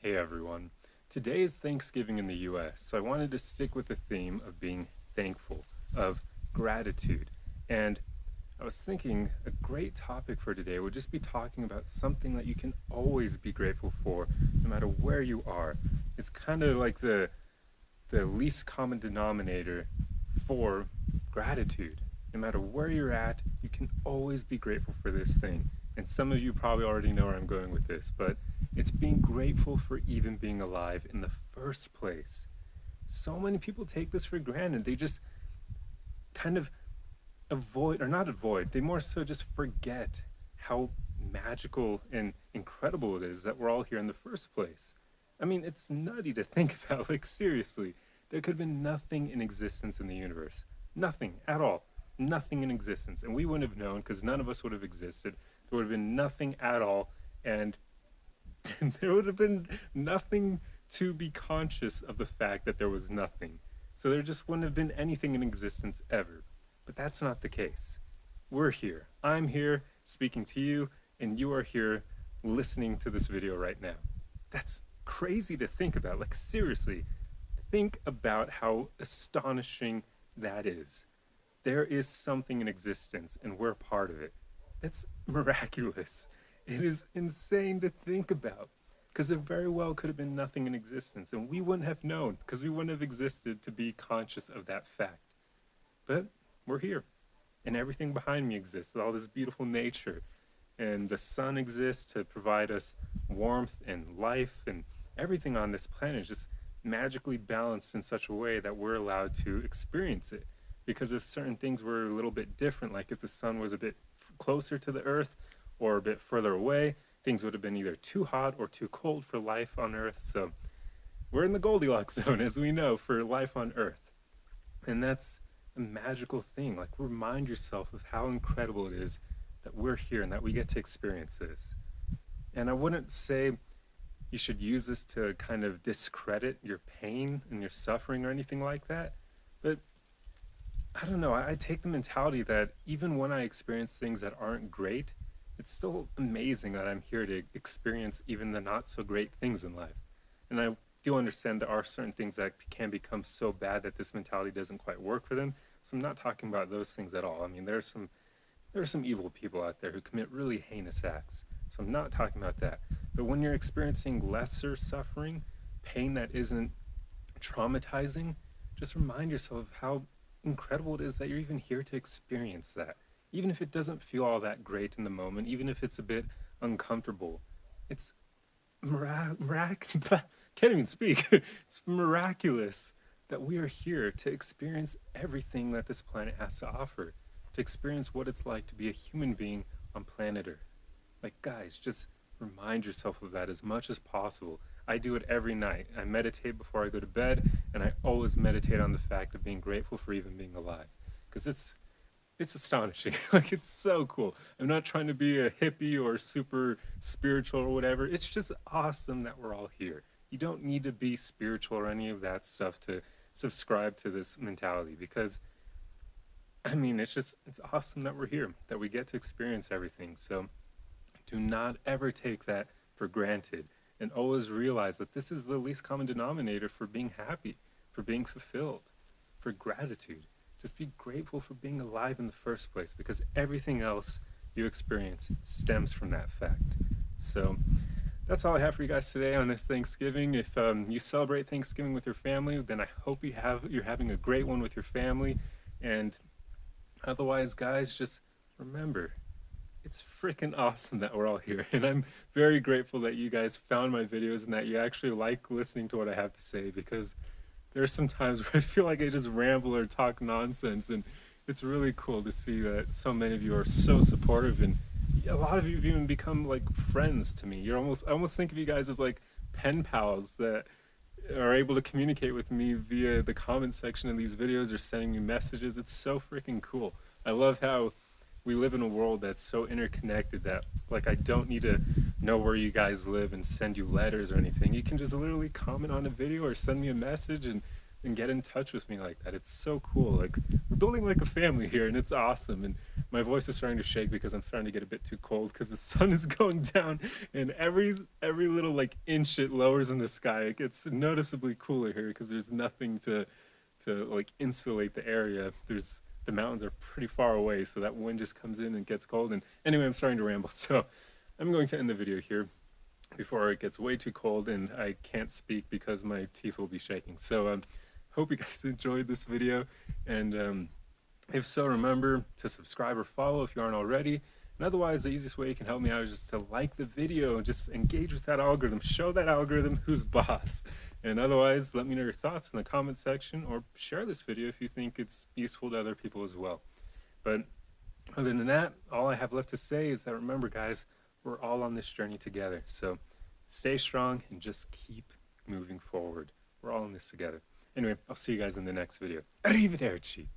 Hey everyone. Today is Thanksgiving in the US, so I wanted to stick with the theme of being thankful, of gratitude. And I was thinking a great topic for today would just be talking about something that you can always be grateful for, no matter where you are. It's kind of like the least common denominator for gratitude. No matter where you're at, you can always be grateful for this thing. And some of you probably already know where I'm going with this, but it's being grateful for even being alive in the first place. So many people take this for granted. They just kind of avoid, or not avoid, they more so just forget how magical and incredible it is that we're all here in the first place. I mean, it's nutty to think about, like, seriously. There could have been nothing in existence in the universe. Nothing at all. Nothing in existence. And we wouldn't have known because none of us would have existed. There would have been nothing at all. And there would have been nothing to be conscious of the fact that there was nothing. So there just wouldn't have been anything in existence ever. But that's not the case. We're here. I'm here speaking to you, and you are here listening to this video right now. That's crazy to think about. Like, seriously, think about how astonishing that is. There is something in existence, and we're part of it. That's miraculous. It is insane to think about because there very well could have been nothing in existence, and we wouldn't have known because we wouldn't have existed to be conscious of that fact. But we're here, and everything behind me exists, all this beautiful nature, and the sun exists to provide us warmth and life, and everything on this planet is just magically balanced in such a way that we're allowed to experience it. Because if certain things were a little bit different, like if the sun was a bit closer to the earth or a bit further away, things would have been either too hot or too cold for life on earth. So we're in the Goldilocks zone, as we know, for life on earth. And that's a magical thing. Like, remind yourself of how incredible it is that we're here and that we get to experience this. And I wouldn't say you should use this to kind of discredit your pain and your suffering or anything like that. But I don't know, I take the mentality that even when I experience things that aren't great, it's still amazing that I'm here to experience even the not so great things in life. And I do understand there are certain things that can become so bad that this mentality doesn't quite work for them. So I'm not talking about those things at all. I mean, there are some evil people out there who commit really heinous acts. So I'm not talking about that. But when you're experiencing lesser suffering, pain that isn't traumatizing, just remind yourself of how incredible it is that you're even here to experience that. Even if it doesn't feel all that great in the moment, even if it's a bit uncomfortable, it's can't even speak. It's miraculous that we are here to experience everything that this planet has to offer, to experience what it's like to be a human being on planet Earth. Like, guys, just remind yourself of that as much as possible. I do it every night. I meditate before I go to bed, and I always meditate on the fact of being grateful for even being alive. Because it's astonishing. Like, it's so cool. I'm not trying to be a hippie or super spiritual or whatever. It's just awesome that we're all here. You don't need to be spiritual or any of that stuff to subscribe to this mentality because, I mean, it's awesome that we're here, that we get to experience everything. So do not ever take that for granted and always realize that this is the least common denominator for being happy, for being fulfilled, for gratitude. Just be grateful for being alive in the first place because everything else you experience stems from that fact. So that's all I have for you guys today on this Thanksgiving. If you celebrate Thanksgiving with your family, then I hope you're having a great one with your family. And otherwise, guys, just remember, it's freaking awesome that we're all here. And I'm very grateful that you guys found my videos and that you actually like listening to what I have to say because there's some times where I feel like I just ramble or talk nonsense, and it's really cool to see that so many of you are so supportive, and a lot of you have even become like friends to me. I almost think of you guys as like pen pals that are able to communicate with me via the comment section of these videos or sending me messages. It's so freaking cool. I love how we live in a world that's so interconnected that, like, I don't need to know where you guys live and send you letters or anything. You can just literally comment on a video or send me a message, and and get in touch with me like that. It's so cool. Like we're building like a family here, and it's awesome. And my voice is starting to shake because I'm starting to get a bit too cold because the sun is going down, and every little like inch it lowers in the sky, it gets noticeably cooler here because there's nothing to like insulate the area. There's the mountains are pretty far away, so that wind just comes in and gets cold. And anyway, I'm starting to ramble, so I'm going to end the video here before it gets way too cold and I can't speak because my teeth will be shaking. So hope you guys enjoyed this video, and if so, remember to subscribe or follow if you aren't already. And otherwise, the easiest way you can help me out is just to like the video and just engage with that algorithm. Show that algorithm who's boss. And otherwise, let me know your thoughts in the comment section, or share this video if you think it's useful to other people as well. But other than that, all I have left to say is that remember, guys, we're all on this journey together. So stay strong and just keep moving forward. We're all in this together. Anyway, I'll see you guys in the next video. Arrivederci.